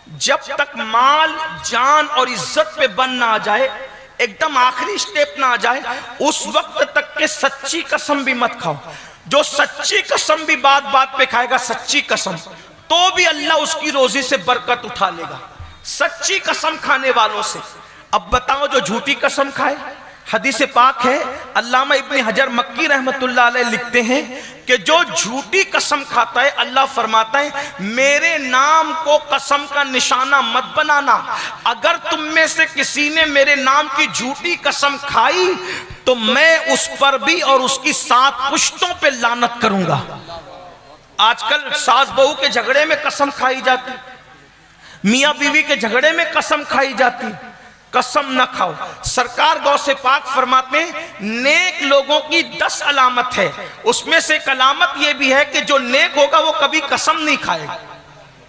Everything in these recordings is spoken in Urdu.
جب تک مال جان اور عزت پہ بن نہ آ جائے، ایک دم آخری سٹیپ نہ آ جائے، اس وقت تک کہ سچی قسم بھی مت کھاؤ۔ جو سچی قسم بھی بات بات پہ کھائے گا، سچی قسم، تو بھی اللہ اس کی روزی سے برکت اٹھا لے گا، سچی قسم کھانے والوں سے۔ اب بتاؤ جو جھوٹی قسم کھائے، حدیث پاک ہے، علامہ ابن حجر مکی رحمت اللہ علیہ لکھتے ہیں کہ جو جھوٹی قسم کھاتا ہے، اللہ فرماتا ہے میرے نام کو قسم کا نشانہ مت بنانا، اگر تم میں سے کسی نے میرے نام کی جھوٹی قسم کھائی تو میں اس پر بھی اور اس کی 7 پشتوں پہ لعنت کروں گا۔ آج کل ساس بہو کے جھگڑے میں قسم کھائی جاتی، میاں بیوی کے جھگڑے میں قسم کھائی جاتی، قسم نہ کھاؤ۔ سرکار غوث پاک فرماتے ہیں نیک لوگوں کی 10 علامت ہے، اس میں سے ایک علامت یہ بھی ہے کہ جو نیک ہوگا وہ کبھی قسم نہیں کھائے گا۔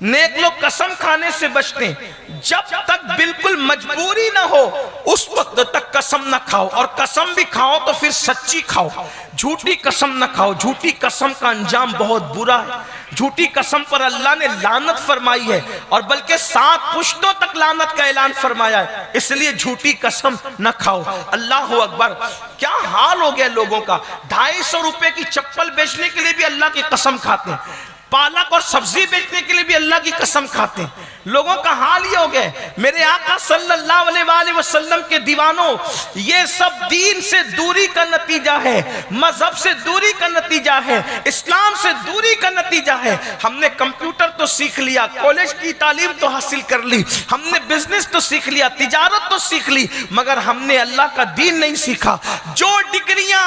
نیک لوگ قسم کھانے سے بچتے ہیں، جب تک بالکل مجبوری نہ ہو اس وقت تک قسم نہ کھاؤ، اور قسم بھی کھاؤ تو پھر سچی کھاؤ، جھوٹی قسم نہ کھاؤ۔ جھوٹی قسم کا انجام بہت برا ہے، جھوٹی قسم پر اللہ نے لعنت فرمائی ہے، اور بلکہ 7 پشتوں تک لعنت کا اعلان فرمایا ہے، اس لیے جھوٹی قسم نہ کھاؤ۔ اللہ اکبر، کیا حال ہو گیا لوگوں کا، 250 روپے کی چپل بیچنے کے لیے بھی اللہ کی قسم کھاتے ہیں، پالک اور سبزی بیچنے کے لیے بھی اللہ کی قسم کھاتے ہیں۔ لوگوں کا حال یہ ہو گیا، میرے آقا صلی اللہ علیہ وآلہ وسلم کے دیوانوں، یہ سب دین سے دوری کا نتیجہ ہے، مذہب سے دوری کا نتیجہ ہے، اسلام سے دوری کا نتیجہ ہے۔ ہم نے کمپیوٹر تو سیکھ لیا، کالج کی تعلیم تو حاصل کر لی، ہم نے بزنس تو سیکھ لیا، تجارت تو سیکھ لی، مگر ہم نے اللہ کا دین نہیں سیکھا۔ جو ڈگریاں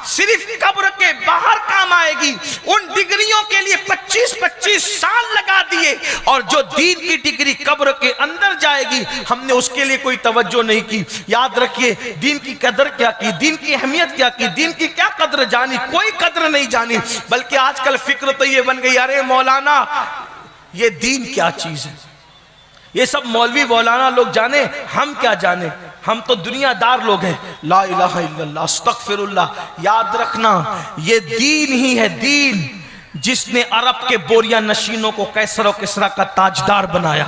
صرف قبر کے باہر کام آئے گی، ان ڈگریوں کے لیے 25 سال لگا دیے، اور جو دین کی ڈگری قبر کے اندر جائے گی ہم نے اس کے لیے کوئی توجہ نہیں کی۔ یاد رکھیے دین کی قدر کیا کی، دین کی اہمیت کیا کی، دین کی کیا قدر جانی، کوئی قدر نہیں جانی، بلکہ آج کل فکر تو یہ بن گئی ارے مولانا یہ دین کیا چیز ہے، یہ سب مولوی مولانا لوگ جانے، ہم کیا جانے، ہم تو دنیا دار لوگ ہیں۔ لا الہ الا اللہ، استغفر اللہ۔ یاد رکھنا یہ دین ہی ہے، دین جس نے عرب کے بوریا نشینوں کو قیصر و کسریٰ کا تاجدار بنایا،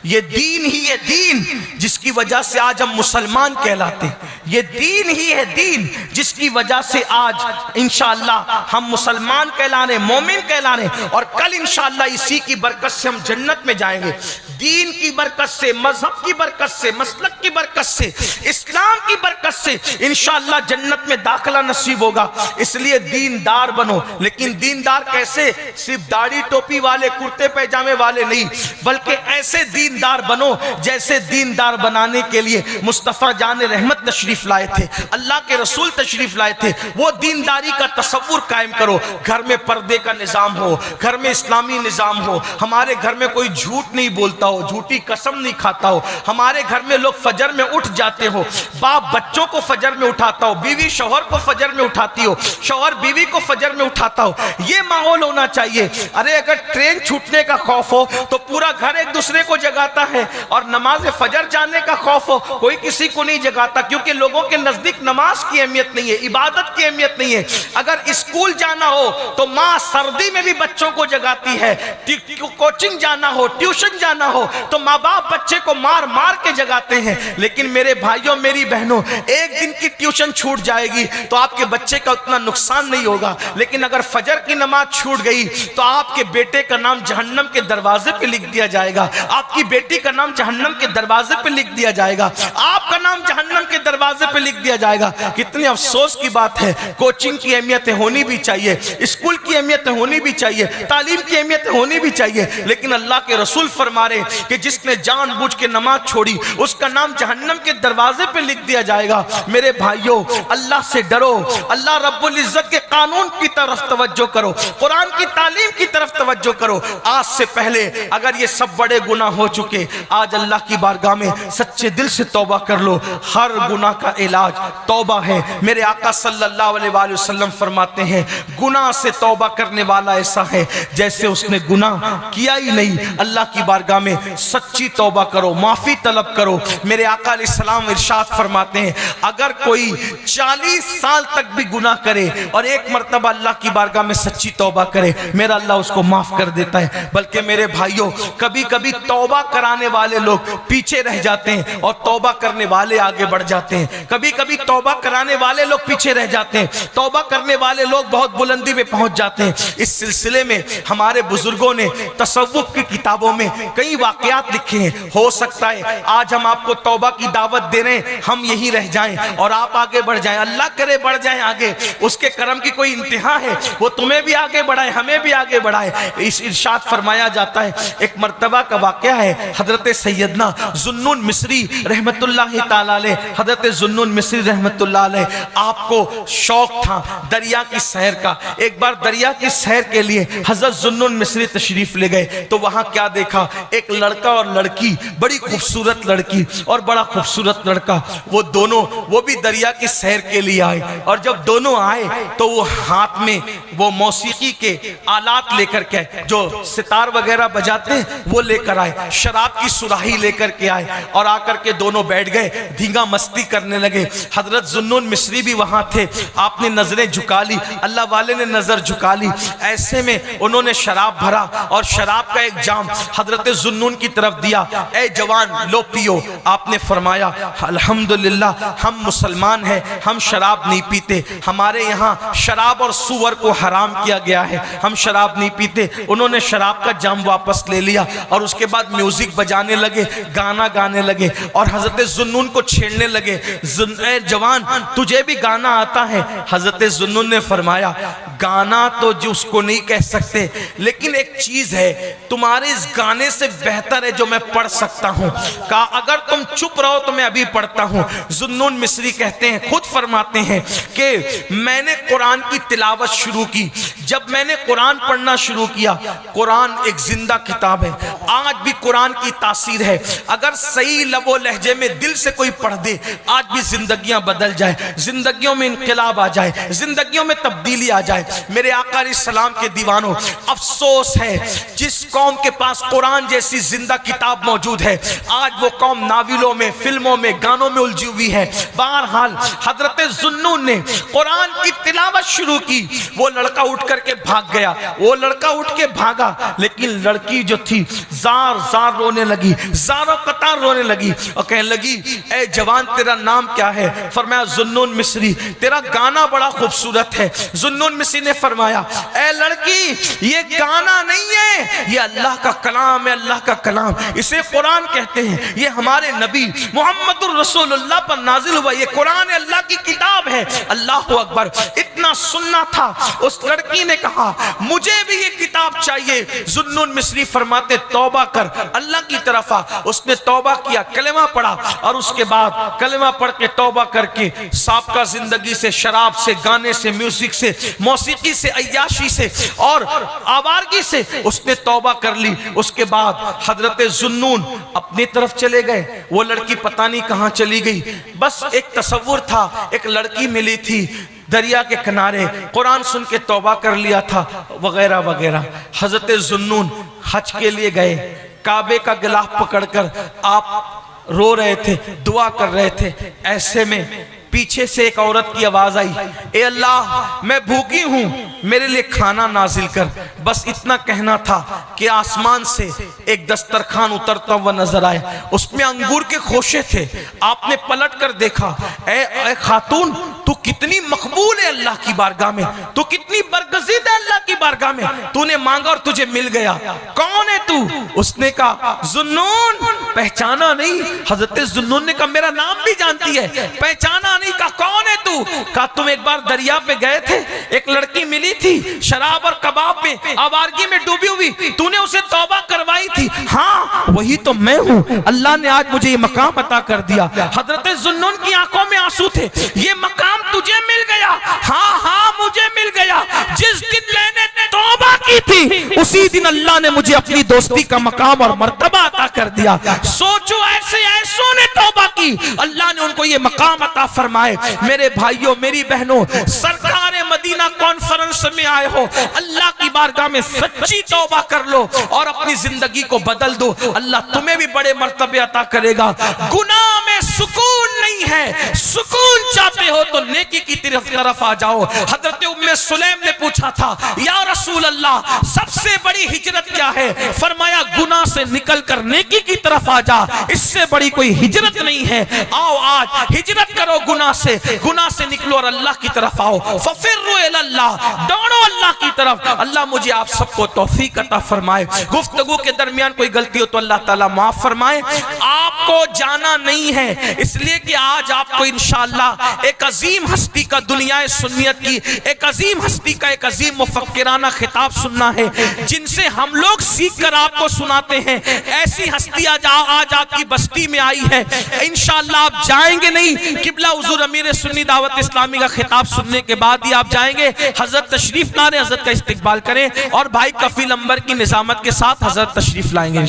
یہ دین ہی ہے، دین جس کی وجہ سے آج ہم مسلمان کہلاتے ہیں، یہ دین ہی ہے، دین جس کی وجہ سے آج انشاءاللہ ہم مسلمان کہلانے، مومن کہلانے، اور کل انشاءاللہ اسی کی برکت سے ہم جنت میں جائیں گے۔ دین کی برکت سے، مذہب کی برکت سے، مسلک کی برکت سے، اسلام کی برکت سے انشاءاللہ جنت میں داخلہ نصیب ہوگا۔ اس لیے دیندار بنو، لیکن دیندار کیسے؟ صرف داڑھی ٹوپی والے، کرتے پیجامے والے نہیں، بلکہ ایسے دیندار بنو جیسے دیندار بنانے کے لیے مصطفیٰ جان رحمت تشریف لائے تھے، اللہ کے رسول تشریف لائے تھے۔ وہ دینداری کا تصور قائم کرو، گھر میں پردے کا نظام ہو، گھر میں اسلامی نظام ہو، ہمارے گھر میں کوئی جھوٹ نہیں بولتا ہو، جھوٹی قسم نہیں کھاتا ہو، ہمارے گھر میں لوگ فجر میں اٹھ جاتے ہو، باپ بچوں کو فجر میں اٹھاتا ہو، بیوی شوہر کو فجر میں اٹھاتی ہو، شوہر بیوی کو فجر میں اٹھاتا ہو، یہ ماحول ہونا چاہیے۔ ارے اگر ٹرین چھوٹنے کا خوف ہو تو پورا گھر ایک دوسرے کو جگاتا ہے، اور نماز فجر جانے کا خوف ہو کوئی کسی کو نہیں جگاتا، کیونکہ لوگوں کے نزدیک نماز کی اہمیت نہیں ہے، عبادت کی اہمیت نہیں ہے۔ اگر اسکول جانا ہو تو ماں سردی میں بھی بچوں کو جگاتی ہے، کوچنگ جانا ہو، ٹیوشن جانا ہو تو ماں باپ بچے کو مار مار کے جگاتے ہیں۔ لیکن میرے بھائیوں میری بہنوں، ایک دن کی ٹیوشن چھوٹ جائے گی تو آپ کے بچے کا اتنا نقصان نہیں ہوگا، لیکن اگر فجر کی نماز چھوٹ گئی تو آپ کے بیٹے کا نام جہنم کے دروازے پہ لکھ دیا جائے گا، آپ کی بیٹی کا نام جہنم کے دروازے پہ لکھ دیا جائے گا، آپ کا نام جہنم کے دروازے پہ لکھ دیا جائے گا۔ کتنی افسوس کی بات ہے۔ کوچنگ کی اہمیت ہونی بھی چاہیے، اسکول کی اہمیت ہونی بھی چاہیے، تعلیم کی اہمیت ہونی بھی چاہیے، لیکن اللہ کے رسول فرما رہے کہ جس نے جان بوجھ کے نماز چھوڑی اس کا نام جہنم کے دروازے پہ لکھ دیا جائے گا۔ میرے بھائیوں اللہ سے ڈرو، اللہ رب العزت کے قانون کی طرف توجہ کرو، قرآن کی تعلیم کی طرف توجہ کرو۔ آج سے پہلے اگر یہ سب بڑے گناہ ہو چکے، آج اللہ کی بارگاہ میں سچے دل سے توبہ کر لو، ہر گناہ کا علاج توبہ ہے۔ میرے آقا صلی اللہ علیہ وآلہ وسلم فرماتے ہیں گناہ سے توبہ توبہ کرنے والا ایسا ہے جیسے اس نے گناہ کیا ہی نہیں۔ اللہ کی بارگاہ میں سچی توبہ کرو، معافی طلب کرو۔ میرے آقا علیہ السلام ارشاد فرماتے ہیں اگر کوئی 40 سال تک بھی گناہ کرے اور ایک مرتبہ اللہ کی بارگاہ میں سچی توبہ کرے، میرا اللہ اس کو معاف کر دیتا ہے۔ بلکہ میرے بھائیوں، کبھی کبھی توبہ کرانے والے لوگ پیچھے رہ جاتے ہیں اور توبہ کرنے والے آگے بڑھ جاتے ہیں۔ کبھی کبھی توبہ کرانے والے لوگ پیچھے رہ جاتے ہیں، توبہ کرنے والے لوگ بہت بلندی پہ پہنچ جاتے ہیں۔ اس سلسلے میں ہمارے بزرگوں نے تصوف کی کتابوں میں کئی واقعات لکھے ہیں۔ ہو سکتا ہے آج ہم آپ کو توبہ کی دعوت دے رہے ہیں، ہم یہی رہ جائیں اور آپ آگے بڑھ جائیں، اللہ کرے بڑھ جائیں آگے۔ اس کے کرم کی کوئی انتہا ہے، وہ تمہیں بھی آگے بڑھائے، ہمیں بھی آگے بڑھائے۔ اس ارشاد فرمایا جاتا ہے، ایک مرتبہ کا واقعہ ہے، حضرت سیدنا ذوالنون مصری رحمت اللہ تعالی علیہ، حضرت ذوالنون مصری رحمت اللہ علیہ، آپ کو شوق تھا دریا کی سیر کا۔ ایک بار دریا کی سیر کے لیے حضرت ذوالنون مصری تشریف لے گئے تو وہاں کیا دیکھا، ایک لڑکا اور لڑکی، بڑی خوبصورت لڑکی اور بڑا خوبصورت لڑکا، وہ دونوں وہ بھی دریا کی سیر کے لیے آئے۔ اور جب دونوں آئے تو وہ ہاتھ میں وہ موسیقی کے آلات لے کر کے، جو ستار وغیرہ بجاتے ہیں وہ لے کر آئے، شراب کی سراہی لے کر کے آئے اور آ کر کے دونوں بیٹھ گئے، دھینگا مستی کرنے لگے۔ حضرت ذوالنون مصری بھی وہاں تھے، آپ نے نظریں جھکا لی، اللہ والے نے نظر جھکا لی۔ ایسے میں انہوں نے شراب بھرا اور شراب کا ایک جام حضرت ذوالنون کی طرف دیا، اے جوان لو پیو۔ آپ نے فرمایا الحمدللہ ہم مسلمان ہیں، ہم شراب نہیں پیتے، ہمارے یہاں شراب اور سور کو حرام کیا گیا ہے، ہم شراب نہیں پیتے۔ انہوں نے شراب کا جام واپس لے لیا اور اس کے بعد میوزک بجانے لگے، گانا گانے لگے اور حضرت ذوالنون کو چھیڑنے لگے، اے جوان تجھے بھی گانا آتا ہے؟ حضرت ذوالنون نے فرمایا گانا تو جو اس کو نہیں کہہ سکتے، لیکن ایک چیز ہے تمہارے اس گانے سے بہتر ہے جو میں پڑھ سکتا ہوں۔ کہا اگر تم چپ رہو تو میں ابھی پڑھتا ہوں۔ ذوالنون مصری کہتے ہیں، خود فرماتے ہیں کہ میں نے قرآن کی تلاوت شروع کی، جب میں نے قرآن پڑھنا شروع کیا، قرآن ایک زندہ کتاب ہے، آج بھی قرآن کی تاثیر ہے، اگر صحیح لب و لہجے میں دل سے کوئی پڑھ دے آج بھی زندگیاں بدل جائے، زندگیوں میں انقلاب آ جائے، زندگیوں میں تبدیلی آ جائے۔ میرے آقا علیہ السلام کے دیوانوں، افسوس ہے جس قوم کے پاس قرآن جیسی زندہ کتاب موجود ہے، آج وہ قوم ناولوں میں، فلموں میں، گانوں میں الجھی ہوئی ہے۔ بہرحال حضرت ذوالنون نے قرآن کی تلاوت شروع کی، وہ لڑکا اٹھ کر کے بھاگ گیا، وہ لڑکا اٹھ کے بھاگا، لیکن لڑکی جو تھی زار زار رونے لگی، زاروں قطار رونے لگی اور کہنے لگی اے جوان تیرا نام کیا ہے؟ فرمایا ذوالنون مصری، تیرا گانا بڑا خوبصورت ہے۔ ذوالنون مصری نے فرمایا اے لڑکی یہ گانا نہیں ہے، یہ اللہ کا کلام ہے، اللہ کا کلام، اسے قرآن کہتے ہیں، یہ ہمارے نبی محمد الرسول اللہ پر نازل ہوا، یہ قرآن اللہ کی کتاب ہے۔ اللہ اکبر، اتنا سننا تھا۔ اس لڑکی نے کہا مجھے بھی یہ کتاب چاہیے۔ ذوالنون مصری فرماتے توبہ کر، اللہ کی طرف آ۔ اس نے توبہ کیا، کلمہ پڑھا اور اس کے بعد کلمہ پڑھ کے توبہ کر کے سابقہ زندگی سے، شراب سے، گانے سے، میوزک سے، موسیقی سے، عیاشی سے اور آوارگی سے اس نے توبہ کر لی۔ اس کے بعد حضرت ذوالنون اپنی طرف چلے گئے، وہ لڑکی پتہ نہیں کہاں چلی گئی، بس ایک تصور تھا، ایک لڑکی ملی تھی دریا کے کنارے، قرآن سن کے توبہ کر لیا تھا وغیرہ وغیرہ۔ حضرت ذوالنون حج کے لیے گئے، کعبے کا غلاف پکڑ کر آپ رو رہے تھے، دعا کر رہے تھے۔ ایسے میں پیچھے سے ایک عورت کی آواز آئی، اے اللہ میں بھوکی ہوں، میرے لیے کھانا نازل کر۔ بس اتنا کہنا تھا کہ آسمان سے ایک دسترخوان اترتا ہوا نظر آیا، اس میں انگور کے خوشے تھے۔ آپ نے پلٹ کر دیکھا، اے خاتون تو کتنی مقبول ہے اللہ کی بارگاہ میں، تو کتنی برگزیدہ ہے اللہ کی بارگاہ میں، تو نے مانگا اور تجھے مل گیا، کون ہے تو؟ اس نے کہا ذوالنون، پہچانا نہیں؟ حضرت ذوالنون نے کہا میرا نام بھی جانتی ہے، پہچانا نہیں؟ کہا کون ہے تو؟ کہا تم ایک بار دریا پہ گئے تھے، ایک لڑکی ملی تھی شراب اور کباب میں، آوارگی میں ڈوبی ہوئی، تو نے اسے توبہ کروائی تھی۔ ہاں وہی تو میں ہوں، اللہ نے آج مجھے یہ مقام عطا کر دیا۔ حضرت ذوالنون کی آنکھوں میں آنسو تھے، یہ مقام تجھے مل گیا؟ ہاں ہاں مجھے مل گیا، جس دن میں نے توبہ کی تھی اسی دن اللہ نے مجھے اپنی دوستی کا مقام اور مرتبہ عطا کر دیا۔ سوچو ایسے ایسوں نے توبہ کی، اللہ نے ان کو یہ مقام عطا فرمائے۔ میرے بھائیوں میری بہنوں، سرکار مدینہ مدینہ کانفرنس میں آئے ہو، اللہ کی بارگاہ میں سچی توبہ کر لو اور اپنی زندگی کو بدل دو، اللہ تمہیں بھی بڑے مرتبے عطا کرے گا۔ گناہ میں سکون نہیں ہے، سکون چاہتے ہو تو نیکی کی طرف آ جاؤ۔ حضرت ام سلیم نے پوچھا تھا یا رسول اللہ سب سے بڑی ہجرت کیا ہے؟ فرمایا گناہ سے نکل کر نیکی کی طرف آ جا، اس سے بڑی کوئی ہجرت نہیں ہے۔ آؤ آج ہجرت کرو گناہ سے نکلو اور اللہ کی طرف آؤ۔ ففروا الی اللہ، دوڑو اللہ کی طرف۔ اللہ مجھے آپ سب کو توفیق عطا فرمائے۔ گفتگو کے درمیان کوئی غلطی ہو تو اللہ تعالیٰ معاف فرمائے۔ آپ کو جانا نہیں ہے اس لیے کہ آج آپ کو انشاءاللہ ایک عظیم ہستی کا، دنیا سنیت کی ایک عظیم ہستی کا ایک عظیم مفکرانہ خطاب سننا ہے جن سے ہم لوگ سیکھ کر آپ کو سناتے ہیں۔ ایسی ہستی آج آپ کی بستی میں آئی ہے، انشاءاللہ آپ جائیں گے نہیں، قبلہ حضور امیر سنی دعوت اسلامی کا خطاب سننے کے بعد ہی آپ جائیں گے۔ حضرت تشریف لائیں، حضرت کا استقبال کریں اور بھائی کفیل انبر کی نظامت کے ساتھ حضرت تشریف لائیں گے۔